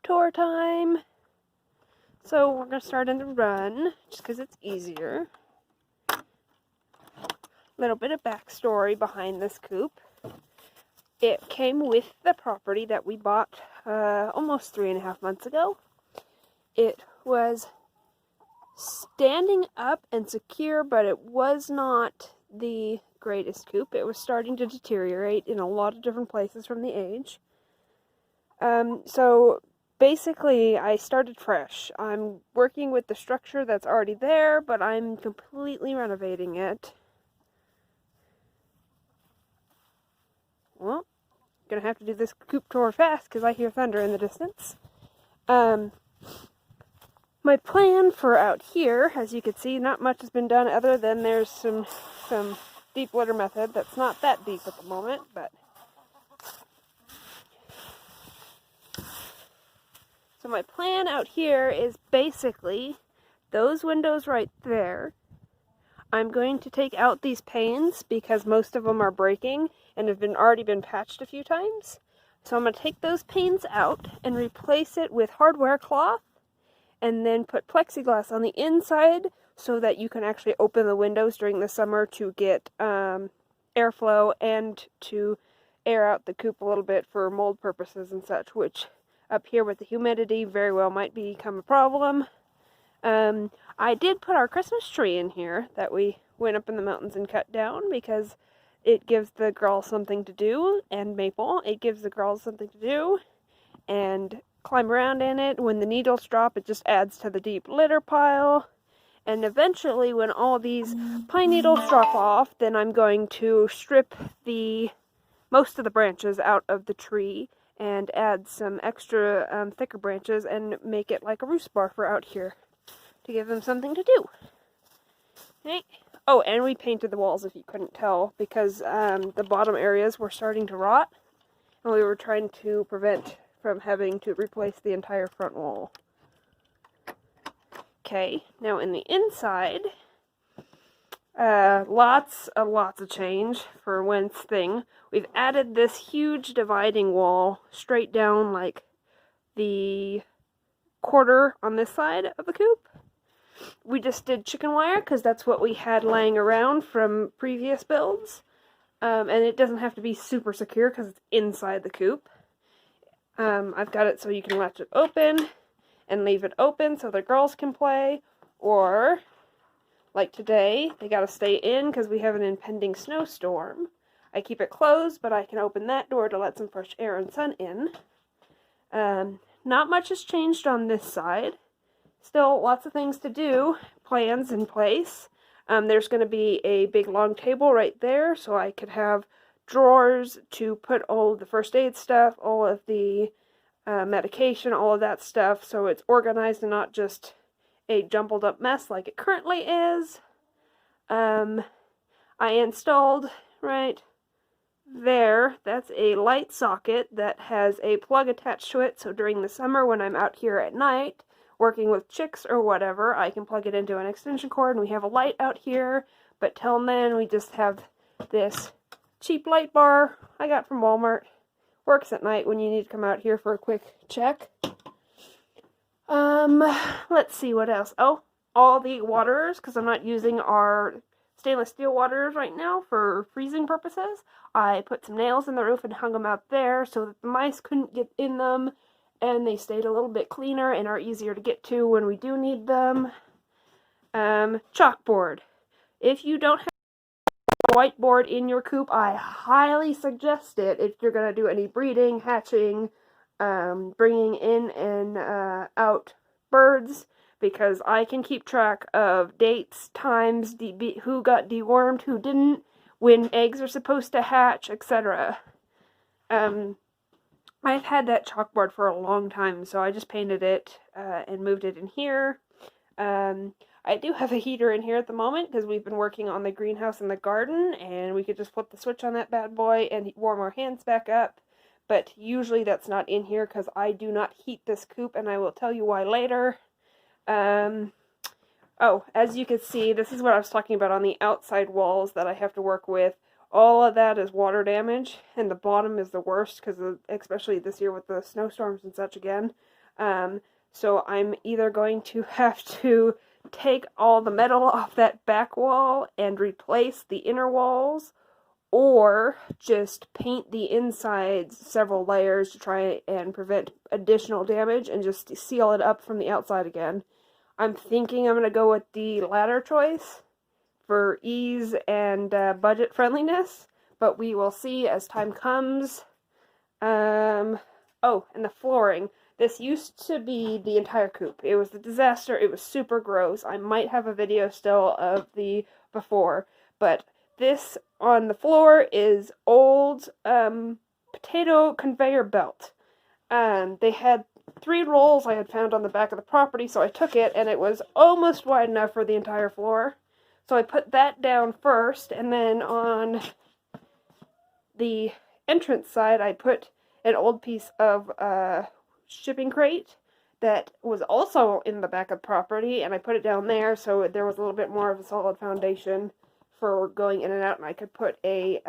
Tour time. So we're going to start in the run, just because it's easier. Little bit of backstory behind this coop. It came with the property that we bought almost 3.5 months ago. It was standing up and secure, but it was not the greatest coop. It was starting to deteriorate in a lot of different places from the age. So basically I started fresh. I'm working with the structure that's already there, but I'm completely renovating it. Well, gonna have to do this coop tour fast because I hear thunder in the distance. My plan for out here, as you can see, not much has been done other than there's some deep litter method that's not that deep at the moment, but so my plan out here is basically those windows right there. I'm going to take out these panes because most of them are breaking and have already been patched a few times. So I'm going to take those panes out and replace it with hardware cloth and then put plexiglass on the inside so that you can actually open the windows during the summer to get airflow and to air out the coop a little bit for mold purposes and such, which up here with the humidity very well might become a problem. I did put our Christmas tree in here that we went up in the mountains and cut down because it gives the girls something to do, and Maple, it gives the girls something to do and climb around in it. When the needles drop, it just adds to the deep litter pile. And eventually, when all these pine needles drop off, then I'm going to strip most of the branches out of the tree and add some extra thicker branches and make it like a roost bar for out here to give them something to do. Okay. Oh, and we painted the walls, if you couldn't tell, because the bottom areas were starting to rot, and we were trying to prevent from having to replace the entire front wall. Okay, now in the inside, lots of change for one thing. We've added this huge dividing wall straight down like the quarter on this side of the coop. We just did chicken wire because that's what we had laying around from previous builds. And it doesn't have to be super secure because it's inside the coop. I've got it so you can latch it open and leave it open so the girls can play, or like today, they gotta stay in because we have an impending snowstorm. I keep it closed, but I can open that door to let some fresh air and sun in. Not much has changed on this side. Still lots of things to do, plans in place. There's going to be a big long table right there, so I could have drawers to put all of the first aid stuff, all of the medication, all of that stuff, so it's organized and not just a jumbled up mess like it currently is. I installed right there, that's a light socket that has a plug attached to it, so during the summer when I'm out here at night working with chicks or whatever, I can plug it into an extension cord and we have a light out here, but till then we just have this cheap light bar I got from Walmart. Works at night when you need to come out here for a quick check. Let's see what else. Oh, all the waterers, because I'm not using our stainless steel waterers right now for freezing purposes. I put some nails in the roof and hung them out there so that the mice couldn't get in them, and they stayed a little bit cleaner and are easier to get to when we do need them. Chalkboard. If you don't have a whiteboard in your coop, I highly suggest it if you're going to do any breeding, hatching, bringing in and out birds, because I can keep track of dates, times, who got dewormed, who didn't, when eggs are supposed to hatch, etc. I've had that chalkboard for a long time, so I just painted it and moved it in here. I do have a heater in here at the moment because we've been working on the greenhouse and the garden, and we could just flip the switch on that bad boy and warm our hands back up. But usually that's not in here because I do not heat this coop, and I will tell you why later. Oh, as you can see, this is what I was talking about on the outside walls that I have to work with. All of that is water damage, and the bottom is the worst because especially this year with the snowstorms and such again. So I'm either going to have to take all the metal off that back wall and replace the inner walls, or just paint the insides several layers to try and prevent additional damage and just seal it up from the outside again. I'm thinking I'm going to go with the latter choice for ease and budget friendliness, but we will see as time comes. Oh, and the flooring. This used to be the entire coop. It was a disaster. It was super gross. I might have a video still of the before, but this on the floor is old potato conveyor belt. They had 3 rolls I had found on the back of the property, so I took it, and it was almost wide enough for the entire floor. So I put that down first, and then on the entrance side, I put an old piece of shipping crate that was also in the back of the property, and I put it down there so there was a little bit more of a solid foundation for going in and out, and I could put a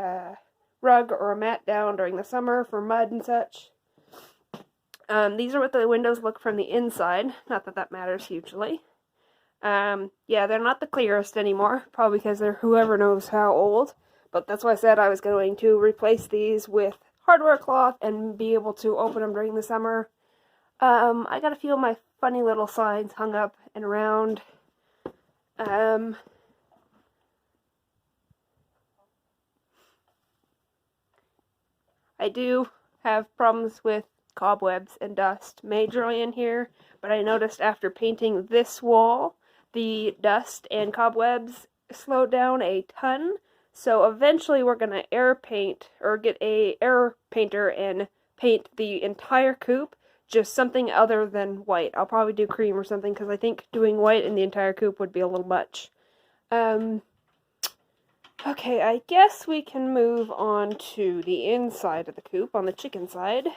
rug or a mat down during the summer for mud and such. These are what the windows look from the inside. Not that that matters hugely. Yeah, they're not the clearest anymore, probably because they're whoever knows how old, but that's why I said I was going to replace these with hardware cloth and be able to open them during the summer. I got a few of my funny little signs hung up and around. I do have problems with cobwebs and dust majorly in here, but I noticed after painting this wall, the dust and cobwebs slowed down a ton. So eventually we're going to air paint, or get a air painter and paint the entire coop, just something other than white. I'll probably do cream or something, because I think doing white in the entire coop would be a little much. Okay, I guess we can move on to the inside of the coop, on the chicken side.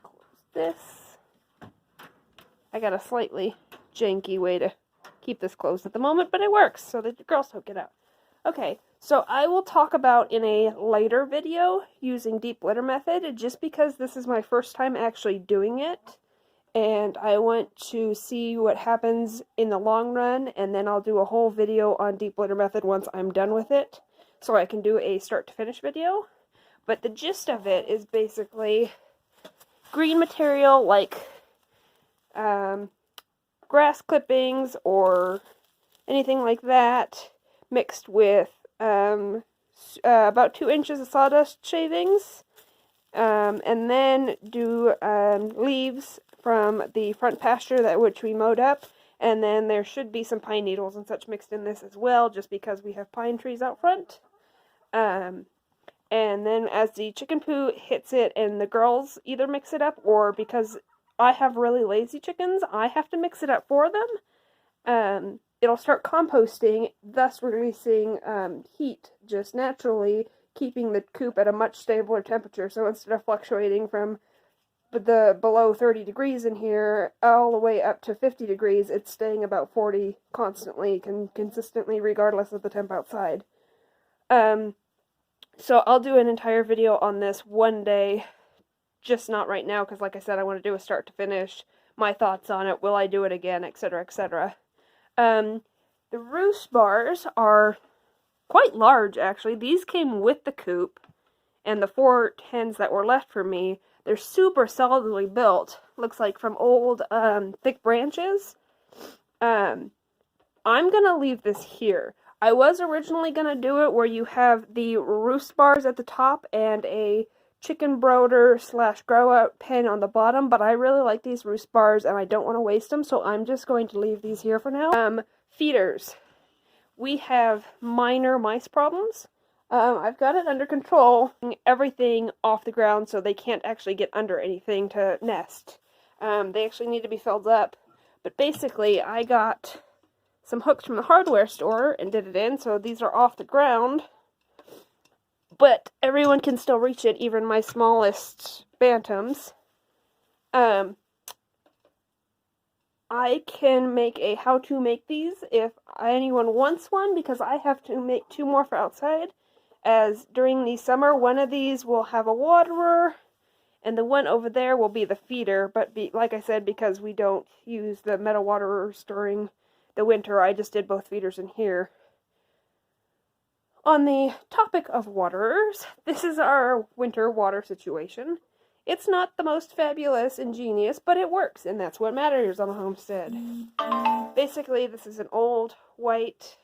Close this. I got a slightly janky way to keep this closed at the moment, but it works, so that the girls don't get out. Okay, so I will talk about in a later video using deep litter method, just because this is my first time actually doing it, and I want to see what happens in the long run, and then I'll do a whole video on deep litter method once I'm done with it, so I can do a start to finish video. But the gist of it is basically green material like grass clippings or anything like that, mixed with about 2 inches of sawdust shavings, and then do leaves from the front pasture that which we mowed up, and then there should be some pine needles and such mixed in this as well, just because we have pine trees out front. And then as the chicken poo hits it, and the girls either mix it up, or because I have really lazy chickens, I have to mix it up for them. It'll start composting, thus releasing heat just naturally, keeping the coop at a much stabler temperature. So instead of fluctuating from the below 30 degrees in here all the way up to 50 degrees, it's staying about 40 constantly, consistently, regardless of the temp outside. So I'll do an entire video on this one day, just not right now, because like I said, I want to do a start to finish, my thoughts on it, will I do it again, etc., etc. The roost bars are quite large, actually. These came with the coop, and the 4 hens that were left for me, they're super solidly built. Looks like from old, thick branches. I'm gonna leave this here. I was originally gonna do it where you have the roost bars at the top and a chicken brooder / grow out pen on the bottom, but I really like these roost bars and I don't want to waste them, so I'm just going to leave these here for now. Feeders. We have minor mice problems. I've got it under control, everything off the ground so they can't actually get under anything to nest. They actually need to be filled up, but basically I got some hooks from the hardware store and did it in, so these are off the ground. But everyone can still reach it, even my smallest bantams. I can make a how to make these if anyone wants one, because I have to make 2 more for outside. As during the summer, one of these will have a waterer, And the one over there will be the feeder, but like I said, because we don't use the metal waterers during the winter, I just did both feeders in here. On the topic of waterers, this is our winter water situation. It's not the most fabulous and genius, but it works, and that's what matters on a homestead. Basically, this is an old white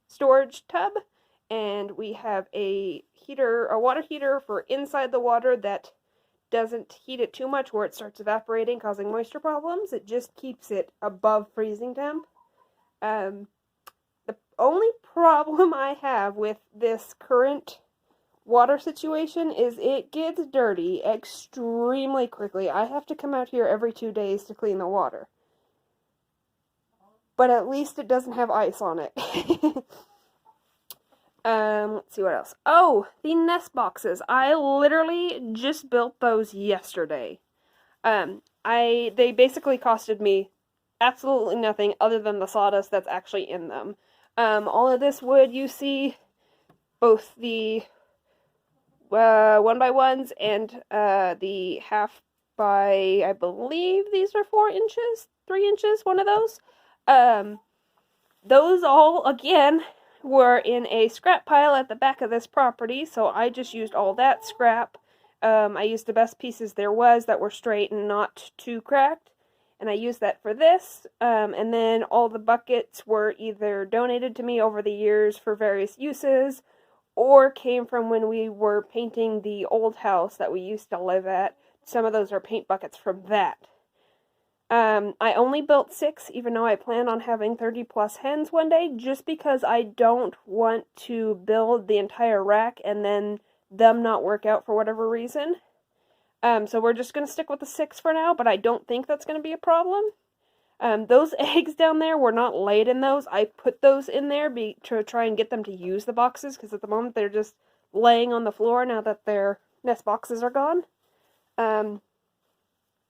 storage tub, and we have a water heater for inside the water that doesn't heat it too much where it starts evaporating, causing moisture problems. It just keeps it above freezing temp. The only problem I have with this current water situation is it gets dirty extremely quickly. I have to come out here every 2 days to clean the water. But at least it doesn't have ice on it. Let's see what else. Oh, the nest boxes. I literally just built those yesterday. They basically costed me absolutely nothing other than the sawdust that's actually in them. All of this wood you see, both the 1x1s and the half by, I believe these are 4 inches, 3 inches, one of those. Those all, again, were in a scrap pile at the back of this property, so I just used all that scrap. I used the best pieces there was that were straight and not too cracked, and I used that for this. And then all the buckets were either donated to me over the years for various uses, or came from when we were painting the old house that we used to live at. Some of those are paint buckets from that. I only built 6, even though I plan on having 30 plus hens one day, just because I don't want to build the entire rack and then them not work out for whatever reason. So we're just going to stick with the 6 for now, but I don't think that's going to be a problem. Those eggs down there were not laid in those. I put those in there to try and get them to use the boxes, because at the moment they're just laying on the floor now that their nest boxes are gone.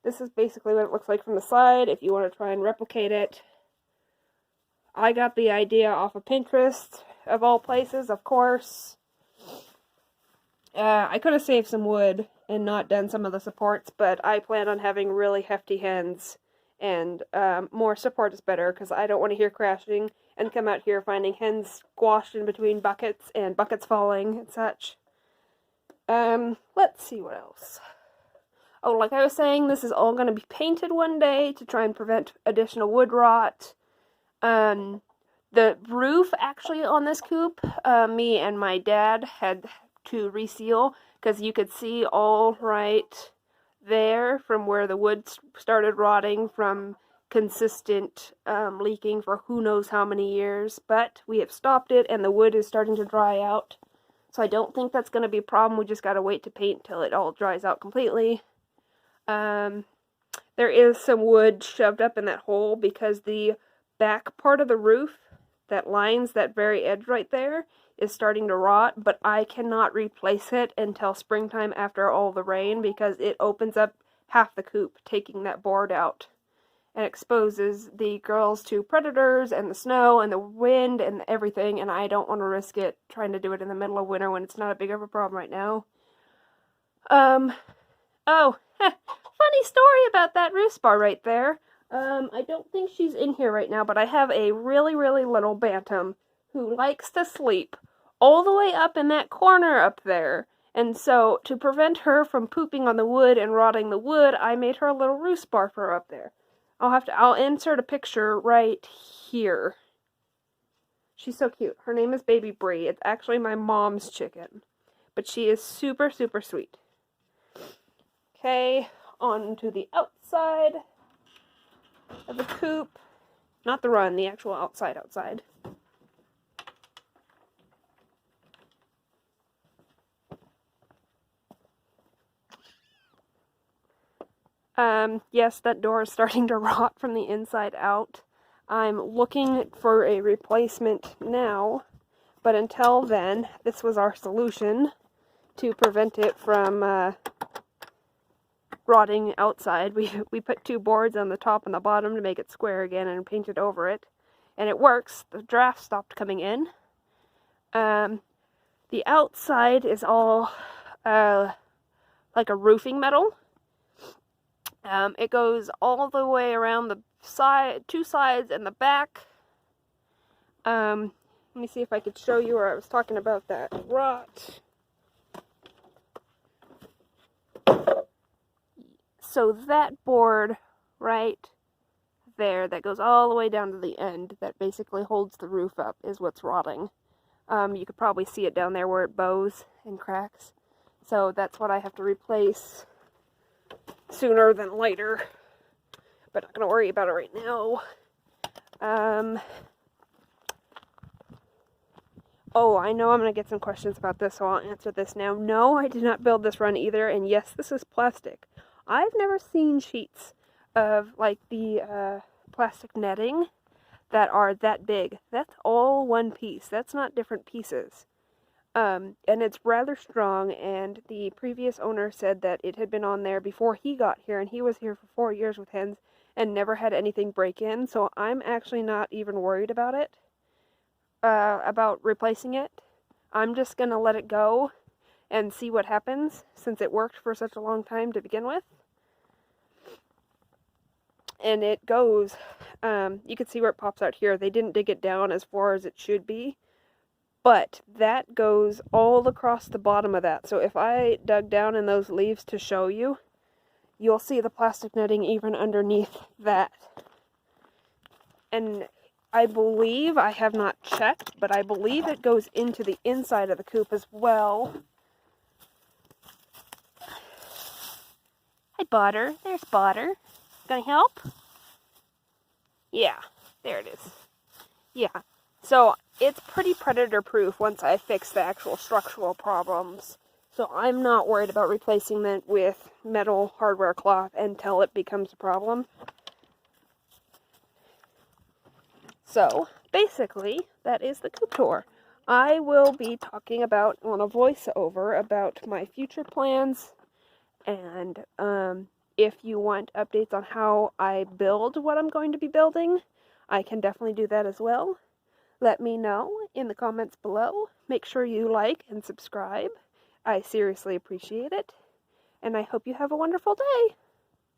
This is basically what it looks like from the side, if you want to try and replicate it. I got the idea off of Pinterest, of all places, of course. I could have saved some wood and not done some of the supports, but I plan on having really hefty hens, and more support is better, because I don't want to hear crashing and come out here finding hens squashed in between buckets and buckets falling and such. Let's see what else. Oh, like I was saying, this is all going to be painted one day to try and prevent additional wood rot. The roof, actually, on this coop, me and my dad had to reseal, because you could see all right there from where the wood started rotting from consistent leaking for who knows how many years. But we have stopped it, and the wood is starting to dry out. So I don't think that's going to be a problem. We just got to wait to paint till it all dries out completely. There is some wood shoved up in that hole because the back part of the roof that lines that very edge right there is starting to rot, but I cannot replace it until springtime after all the rain, because it opens up half the coop, taking that board out, and exposes the girls to predators and the snow and the wind and everything, and I don't want to risk it trying to do it in the middle of winter when it's not a big of a problem right now. Oh, funny story about that roost bar right there. I don't think she's in here right now, but I have a really, really little bantam who likes to sleep all the way up in that corner up there. And so, to prevent her from pooping on the wood and rotting the wood, I made her a little roost bar for her up there. I'll insert a picture right here. She's so cute. Her name is Baby Bree. It's actually my mom's chicken. But she is super, super sweet. Okay, on to the outside of the coop. Not the run, the actual outside. Yes, that door is starting to rot from the inside out. I'm looking for a replacement now, but until then, this was our solution to prevent it from rotting outside. We put 2 boards on the top and the bottom to make it square again and painted over it, and it works. The draft stopped coming in. The outside is all like a roofing metal. It goes all the way around the two sides and the back. Let me see if I could show you where I was talking about that rot. So that board right there that goes all the way down to the end that basically holds the roof up is what's rotting. You could probably see it down there where it bows and cracks. So that's what I have to replace sooner than later. But not going to worry about it right now. Oh, I know I'm going to get some questions about this, so I'll answer this now. No, I did not build this run either, and yes, this is plastic. I've never seen sheets of, like, the plastic netting that are that big. That's all one piece. That's not different pieces. And it's rather strong, and the previous owner said that it had been on there before he got here, and he was here for 4 years with hens and never had anything break in, so I'm actually not even worried about it. About replacing it. I'm just going to let it go and see what happens, since it worked for such a long time to begin with. And it goes, you can see where it pops out here. They didn't dig it down as far as it should be, but that goes all across the bottom of that. So if I dug down in those leaves to show you, you'll see the plastic netting even underneath that. And I believe, I have not checked, but I believe it goes into the inside of the coop as well. Hi, Butter. There's Butter. Gonna help? Yeah, there it is. Yeah, so it's pretty predator-proof once I fix the actual structural problems. So I'm not worried about replacing it with metal hardware cloth until it becomes a problem. So, basically, that is the Coop Tour. I will be talking about, on a voiceover, about my future plans, and if you want updates on how I build what I'm going to be building, I can definitely do that as well. Let me know in the comments below. Make sure you like and subscribe. I seriously appreciate it, and I hope you have a wonderful day.